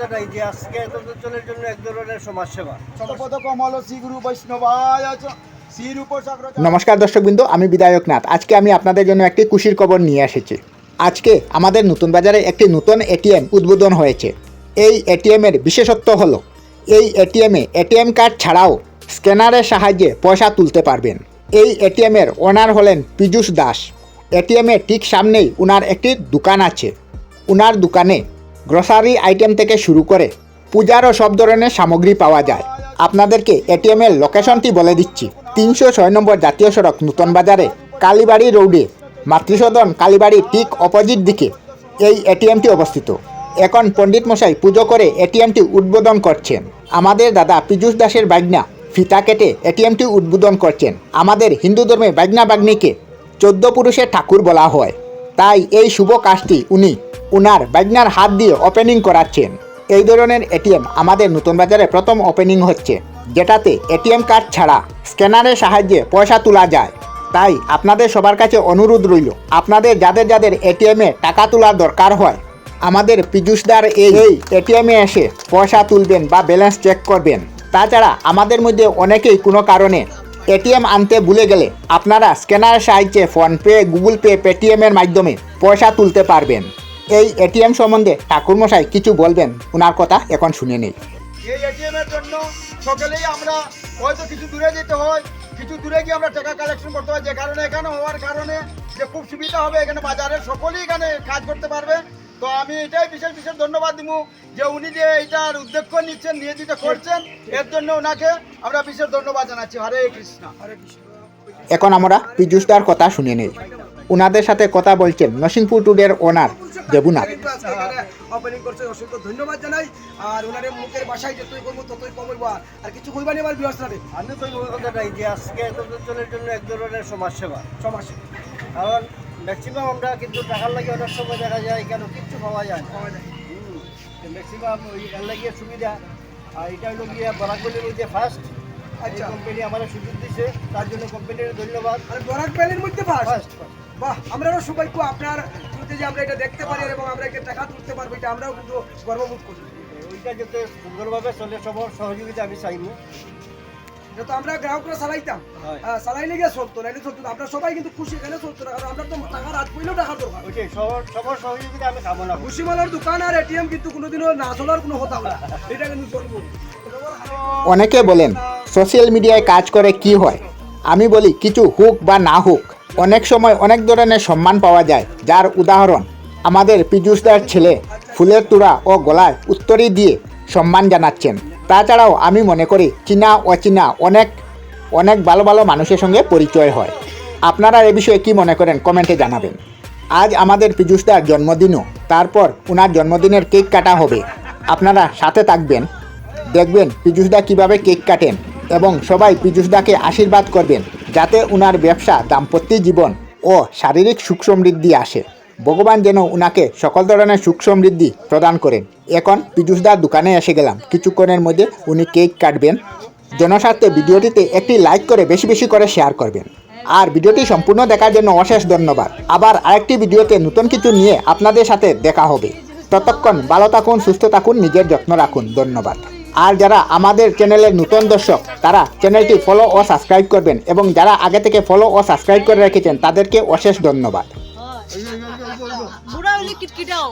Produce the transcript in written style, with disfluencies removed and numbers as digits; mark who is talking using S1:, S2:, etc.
S1: কথা নাই যে আজকে এত অঞ্চলের জন্য এক ধরনের সমাজসেবা।
S2: নমস্কার দর্শকবৃন্দ, আমি বিধায়ক নাথ। আজকে আমি আপনাদের জন্য একটি খুশির খবর নিয়ে এসেছি। আজকে আমাদের নতুন বাজারে একটি নতুন এটিএম উদ্বোধন হয়েছে। এই এটিএমের বিশেষত্ব হলো এই এটিএম কার্ড ছাড়াও স্ক্যানারের সাহায্যে পয়সা তুলতে পারবেন। এই এটিএমের ওনার হলেন পীযূষ দাস। এটিএমের ঠিক সামনেই উনার একটি দোকান আছে। উনার দোকানে গ্রসারি আইটেম থেকে শুরু করে পূজারও সব ধরনের সামগ্রী পাওয়া যায়। আপনাদেরকে এটিএমের লোকেশনটি বলে দিচ্ছি। 306 নম্বর জাতীয় সড়ক নতুন বাজারে কালীবাড়ি রোডে মাতৃসদন কালীবাড়ি ঠিক অপোজিট দিকে এই এটিএমটি অবস্থিত। এখন পণ্ডিত মশাই পুজো করে এটিএমটি উদ্বোধন করছেন। আমাদের দাদা পীযূষ দাসের বাগনা ফিতা কেটে এটিএমটি উদ্বোধন করছেন। আমাদের হিন্দু ধর্মে বাগনা বাগনিকে 14 পুরুষের ঠাকুর বলা হয়, তাই এই শুভ কাজটি উনি উনার বাগনার হাত দিয়ে ওপেনিং করাচ্ছেন। এই ধরনের এটিএম আমাদের নতুন বাজারে প্রথম ওপেনিং হচ্ছে, যেটাতে এটিএম কার্ড ছাড়া স্ক্যানারের সাহায্যে পয়সা তোলা যায়। তাই আপনাদের সবার কাছে অনুরোধ রইল, আপনাদের যাদের যাদের এটিএমে টাকা তোলার দরকার হয় আমাদের পীযূষদার এই এটিএমে এসে পয়সা তুলবেন বা ব্যালেন্স চেক করবেন। তাছাড়া আমাদের মধ্যে অনেকেই কোনো কারণে এটিএম আনতে ভুলে গেলে আপনারা স্ক্যানারের সাহায্যে ফোনপে, গুগল পে, পেটিএমের মাধ্যমে পয়সা তুলতে পারবেন। এই এটিএম সম্বন্ধে ঠাকুরমশাই কিছু বলবেন, ওনার কথা এখন শুনে নেই।
S3: এই এটিএমের জন্য সকলেই আমরা হয়তো কিছু দূরে যেতে হয়, কিছু দূরে গিয়ে আমরা টাকা কালেকশন করতে হয়, যে কারণে এখানে হওয়ার কারণে যে খুব সুবিধা হবে, এখানে বাজারে সকলেই এখানে কাজ করতে পারবে। তো আমি এটাই বিশেষ বিশেষ ধন্যবাদ দিব যে উনি যে এইটার উদ্যোগ নিচ্ছেন, নিয়োজিত করছেন, এর জন্য ওনাকে আমরা বিশেষ ধন্যবাদ জানাচ্ছি। হরে কৃষ্ণ, হরে কৃষ্ণ।
S2: এখন আমরা পীযূষদার কথা শুনে নেই। ওনাদের সাথে কথা বলছেন নরসিংপুর টুডের ওনার দেবুনাথ।
S4: ওপেনিং করছে, অসংখ্য ধন্যবাদ জানাই। আর ওনার মুখের ভাষায় যতই করবো ততই কমইব। আর কিছু কইবানি আমার বিয়সরাতে
S1: আমি তো কথা নাই যে আজকে এত অঞ্চলের জন্য এক ধরনের সমাজসেবা।
S4: সমস্যা
S1: কারণ ম্যাক্সিমাম আমরা কিন্তু টাকার লাগে অনেক সময় দেখা যায় কেন কিচ্ছু পাওয়া যায় না। ম্যাক্সিমাম ওই এর লাগিয়ে সুবিধা। আর এটা হলো গিয়ে বরাকগলির মধ্যে ফার্স্ট
S4: আচ্ছা
S1: কোম্পানি আমার সুযোগ দিচ্ছে, তার জন্য কোম্পানির ধন্যবাদ।
S4: আর বরাক ভ্যালির মধ্যে ফার্স্ট।
S1: ফার্স্ট
S4: বাহ, আমরাও সবাইকে আপনার থ্রুতে যে আমরা এটা দেখতে পারি এবং আমরা একটা টাকা তুলতে পারবো, এটা আমরাও কিন্তু গর্ববোধ করি।
S1: ওইটা যাতে সুন্দরভাবে চলে সবার সহযোগিতা আমি চাইব।
S4: এটা তো আমরা গ্রাহকরা চালাইতাম,
S1: হয়।
S4: চালাইলে গিয়ে চলতো, নাইলে চলতো না। আমরা সবাই কিন্তু খুশি, এখানে চলতো না, কারণ আমরা তো টাকার হাত পইলেও টাকা দরকার।
S1: ওইটাই সবার সহযোগিতা আমি কামনা করি।
S4: ভুসিমালার দোকান আর এটিএম কিন্তু কোনোদিনও না চলার কোনো কথা না, এটা কিন্তু চলবো।
S2: অনেকে বলেন সোশ্যাল মিডিয়ায় কাজ করে কি হয়। আমি বলি কিছু হোক বা না হোক, অনেক সময় অনেক ধরনের সম্মান পাওয়া যায়, যার উদাহরণ আমাদের পীযূষদার ছেলে ফুলের তোড়া ও গলায় উত্তরী দিয়ে সম্মান জানাচ্ছেন। তাছাড়াও আমি মনে করি চীনা অচীনা অনেক অনেক ভালো ভালো মানুষের সঙ্গে পরিচয় হয়। আপনারা এ বিষয়ে কি মনে করেন কমেন্টে জানাবেন। আজ আমাদের পীযূষদার জন্মদিনও, তারপর ওনার জন্মদিনের কেক কাটা হবে। আপনারা সাথে থাকবেন, দেখবেন পীযূষদা কীভাবে কেক কাটেন এবং সবাই পীযূষদাকে আশীর্বাদ করবেন যাতে ওনার ব্যবসা, দাম্পত্য জীবন ও শারীরিক সুখ সমৃদ্ধি আসে। ভগবান যেন ওনাকে সকল ধরনের সুখ সমৃদ্ধি প্রদান করেন। এখন পীযূষদার দোকানে এসে গেলাম, কিছুক্ষণের মধ্যে উনি কেক কাটবেন। জনস্বার্থে ভিডিওটিতে একটি লাইক করে বেশি বেশি করে শেয়ার করবেন। আর ভিডিওটি সম্পূর্ণ দেখার জন্য অশেষ ধন্যবাদ। আবার আরেকটি ভিডিওতে নতুন কিছু নিয়ে আপনাদের সাথে দেখা হবে। ততক্ষণ ভালো থাকুন, সুস্থ থাকুন, নিজের যত্ন রাখুন। ধন্যবাদ। আর যারা আমাদের চ্যানেলের নতুন দর্শক তারা চ্যানেলটি ফলো ও সাবস্ক্রাইব করবেন, এবং যারা আগে থেকে ফলো ও সাবস্ক্রাইব করে রেখেছেন তাদেরকে অশেষ ধন্যবাদ।
S5: বুড়া হইলে কিটকিটাও